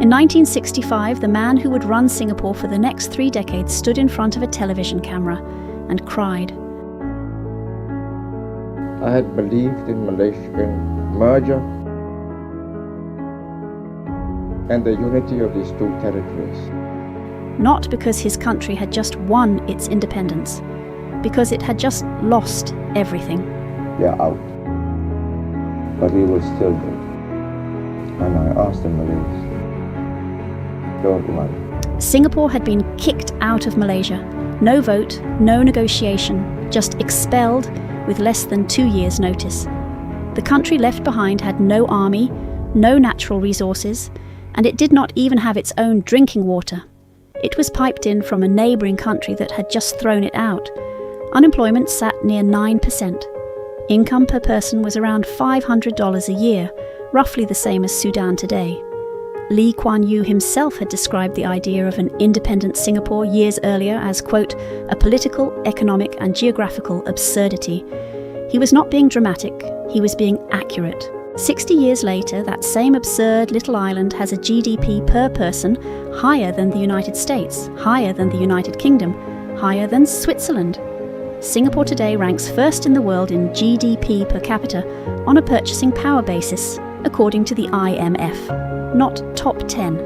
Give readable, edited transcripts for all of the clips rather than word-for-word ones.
In 1965, the man who would run Singapore for the next 3 decades stood in front of a television camera and cried. I had believed in Malaysian merger and the unity of these two territories. Not because his country had just won its independence, because it had just lost everything. They are out, but we will still do. And I asked the Malays, don't run. Singapore had been kicked out of Malaysia. No vote, no negotiation, just expelled with less than 2 years' notice. The country left behind had no army, no natural resources, and it did not even have its own drinking water. It was piped in from a neighbouring country that had just thrown it out. Unemployment sat near 9%. Income per person was around $500 a year, roughly the same as Sudan today. Lee Kuan Yew himself had described the idea of an independent Singapore years earlier as, quote, a political, economic and geographical absurdity. He was not being dramatic, he was being accurate. 60 years later, that same absurd little island has a GDP per person higher than the United States, higher than the United Kingdom, higher than Switzerland. Singapore today ranks first in the world in GDP per capita on a purchasing power basis, according to the IMF, not top 10.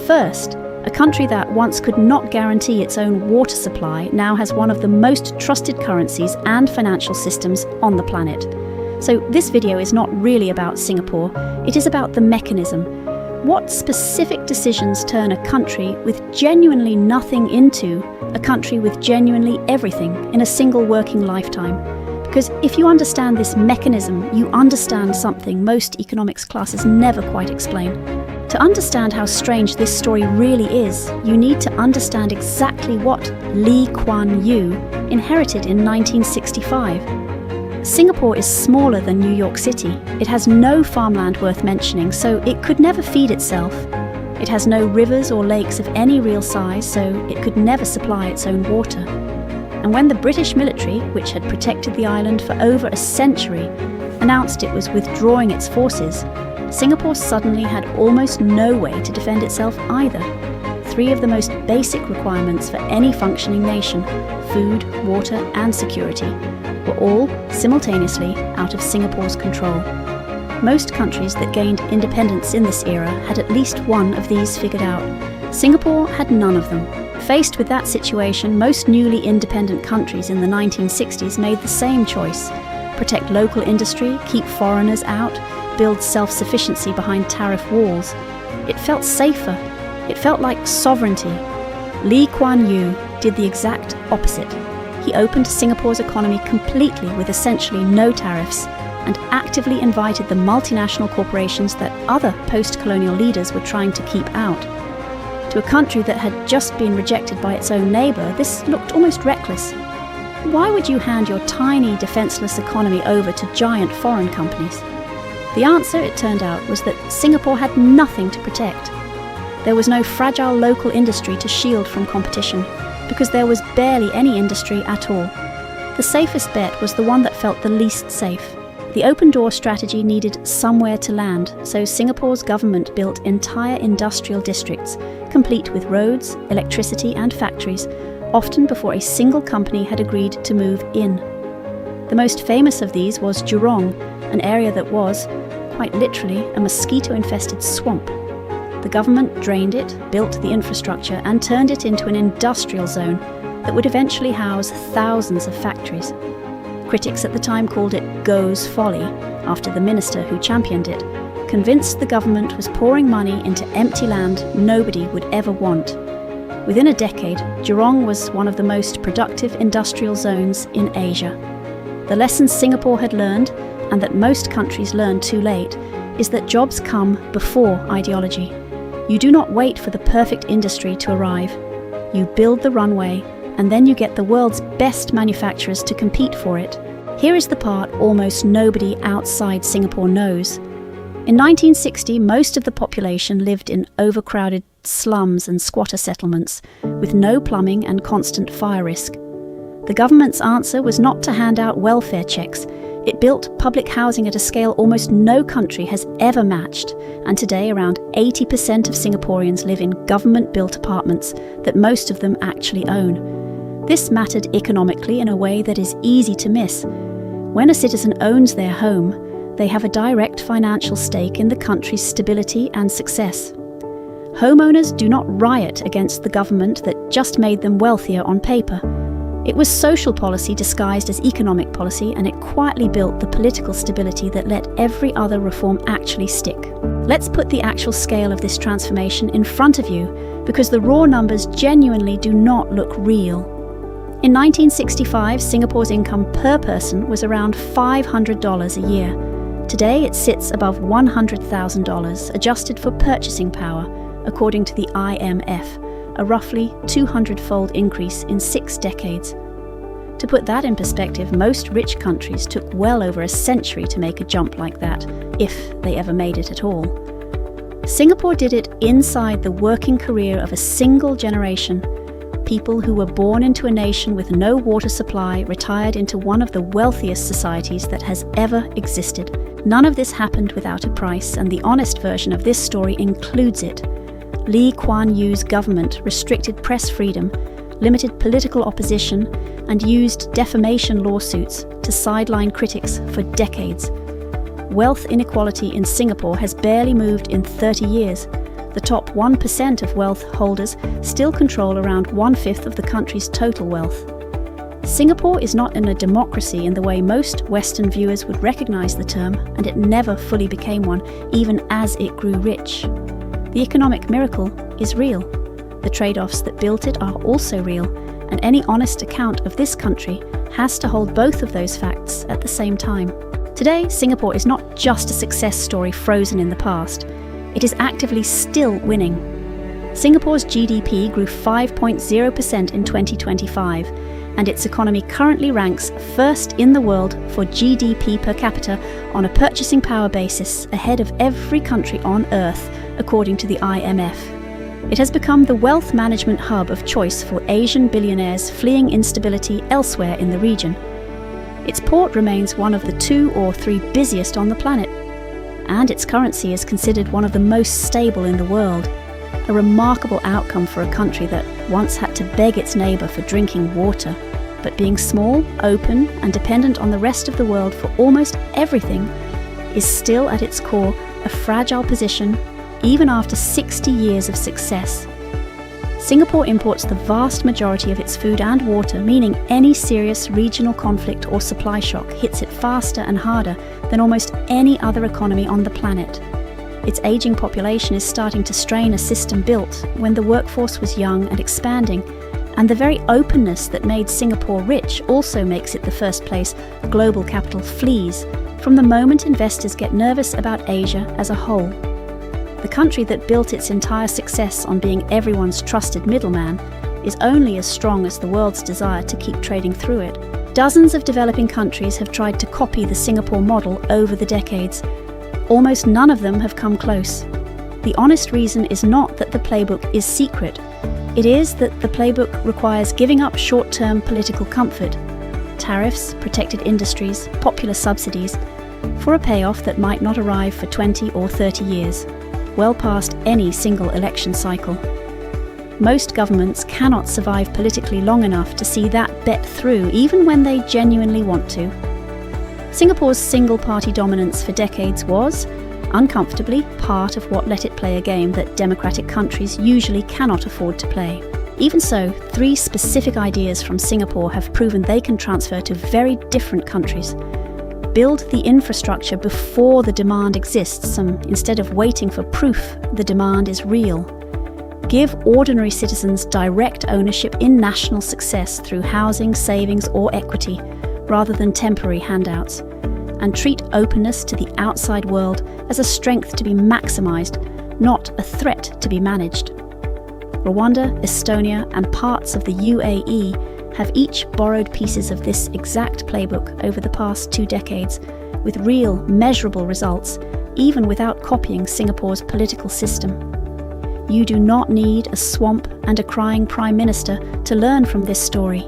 First, a country that once could not guarantee its own water supply now has one of the most trusted currencies and financial systems on the planet. So this video is not really about Singapore, it is about the mechanism. What specific decisions turn a country with genuinely nothing into a country with genuinely everything in a single working lifetime? Because if you understand this mechanism, you understand something most economics classes never quite explain. To understand how strange this story really is, you need to understand exactly what Lee Kuan Yew inherited in 1965. Singapore is smaller than New York City. It has no farmland worth mentioning, so it could never feed itself. It has no rivers or lakes of any real size, so it could never supply its own water. And when the British military, which had protected the island for over a century, announced it was withdrawing its forces, Singapore suddenly had almost no way to defend itself either. 3 of the most basic requirements for any functioning nation, food, water and security, were all simultaneously out of Singapore's control. Most countries that gained independence in this era had at least one of these figured out. Singapore had none of them. Faced with that situation, most newly independent countries in the 1960s made the same choice: protect local industry, keep foreigners out, build self-sufficiency behind tariff walls. It felt safer. It felt like sovereignty. Lee Kuan Yew did the exact opposite. He opened Singapore's economy completely with essentially no tariffs and actively invited the multinational corporations that other post-colonial leaders were trying to keep out. To a country that had just been rejected by its own neighbour, this looked almost reckless. Why would you hand your tiny, defenceless economy over to giant foreign companies? The answer, it turned out, was that Singapore had nothing to protect. There was no fragile local industry to shield from competition, because there was barely any industry at all. The safest bet was the one that felt the least safe. The open door strategy needed somewhere to land, so Singapore's government built entire industrial districts, complete with roads, electricity and factories, often before a single company had agreed to move in. The most famous of these was Jurong, an area that was, quite literally, a mosquito-infested swamp. The government drained it, built the infrastructure and turned it into an industrial zone that would eventually house thousands of factories. Critics at the time called it Go's folly, after the minister who championed it, convinced the government was pouring money into empty land nobody would ever want. Within a decade, Jurong was one of the most productive industrial zones in Asia. The lessons Singapore had learned, and that most countries learn too late, is that jobs come before ideology. You do not wait for the perfect industry to arrive. You build the runway, and then you get the world's best manufacturers to compete for it. Here is the part almost nobody outside Singapore knows. In 1960, most of the population lived in overcrowded slums and squatter settlements, with no plumbing and constant fire risk. The government's answer was not to hand out welfare checks. It built public housing at a scale almost no country has ever matched, and today around 80% of Singaporeans live in government-built apartments that most of them actually own. This mattered economically in a way that is easy to miss. When a citizen owns their home, they have a direct financial stake in the country's stability and success. Homeowners do not riot against the government that just made them wealthier on paper. It was social policy disguised as economic policy, and it quietly built the political stability that let every other reform actually stick. Let's put the actual scale of this transformation in front of you, because the raw numbers genuinely do not look real. In 1965, Singapore's income per person was around $500 a year. Today it sits above $100,000, adjusted for purchasing power, according to the IMF. A roughly 200-fold increase in 6 decades. To put that in perspective, most rich countries took well over a century to make a jump like that, if they ever made it at all. Singapore did it inside the working career of a single generation. People who were born into a nation with no water supply retired into one of the wealthiest societies that has ever existed. None of this happened without a price, and the honest version of this story includes it. Lee Kuan Yew's government restricted press freedom, limited political opposition, and used defamation lawsuits to sideline critics for decades. Wealth inequality in Singapore has barely moved in 30 years. The top 1% of wealth holders still control around 1/5 of the country's total wealth. Singapore is not in a democracy in the way most Western viewers would recognize the term, and it never fully became one, even as it grew rich. The economic miracle is real. The trade-offs that built it are also real, and any honest account of this country has to hold both of those facts at the same time. Today, Singapore is not just a success story frozen in the past. It is actively still winning. Singapore's GDP grew 5.0% in 2025, and its economy currently ranks first in the world for GDP per capita on a purchasing power basis, ahead of every country on Earth, according to the IMF. It has become the wealth management hub of choice for Asian billionaires fleeing instability elsewhere in the region. Its port remains one of the 2 or 3 busiest on the planet, and its currency is considered one of the most stable in the world. A remarkable outcome for a country that once had to beg its neighbour for drinking water. But being small, open, and dependent on the rest of the world for almost everything is still at its core a fragile position, even after 60 years of success. Singapore imports the vast majority of its food and water, meaning any serious regional conflict or supply shock hits it faster and harder than almost any other economy on the planet. Its aging population is starting to strain a system built when the workforce was young and expanding, and the very openness that made Singapore rich also makes it the first place a global capital flees from the moment investors get nervous about Asia as a whole. The country that built its entire success on being everyone's trusted middleman is only as strong as the world's desire to keep trading through it. Dozens of developing countries have tried to copy the Singapore model over the decades. Almost none of them have come close. The honest reason is not that the playbook is secret. It is that the playbook requires giving up short-term political comfort, tariffs, protected industries, popular subsidies, for a payoff that might not arrive for 20 or 30 years, well past any single election cycle. Most governments cannot survive politically long enough to see that bet through, even when they genuinely want to. Singapore's single-party dominance for decades was, uncomfortably, part of what let it play a game that democratic countries usually cannot afford to play. Even so, 3 specific ideas from Singapore have proven they can transfer to very different countries. Build the infrastructure before the demand exists, instead of waiting for proof the demand is real. Give ordinary citizens direct ownership in national success through housing, savings, or equity, rather than temporary handouts. And treat openness to the outside world as a strength to be maximised, not a threat to be managed. Rwanda, Estonia, and parts of the UAE have each borrowed pieces of this exact playbook over the past 2 decades, with real, measurable results, even without copying Singapore's political system. You do not need a swamp and a crying prime minister to learn from this story.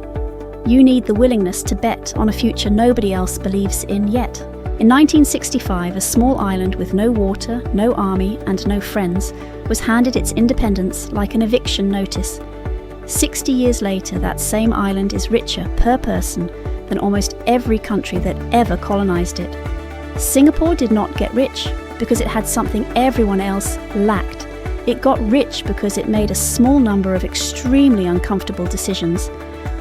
You need the willingness to bet on a future nobody else believes in yet. In 1965, a small island with no water, no army, and no friends was handed its independence like an eviction notice. 60 years later, that same island is richer per person than almost every country that ever colonized it. Singapore did not get rich because it had something everyone else lacked. It got rich because it made a small number of extremely uncomfortable decisions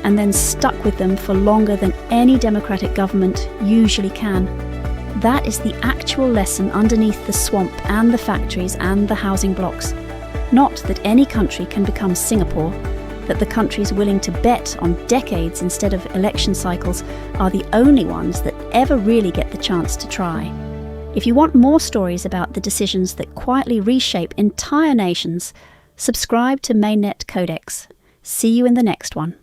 and then stuck with them for longer than any democratic government usually can. That is the actual lesson underneath the swamp and the factories and the housing blocks. Not that any country can become Singapore, that the countries willing to bet on decades instead of election cycles are the only ones that ever really get the chance to try. If you want more stories about the decisions that quietly reshape entire nations, subscribe to Mainnet Codex. See you in the next one.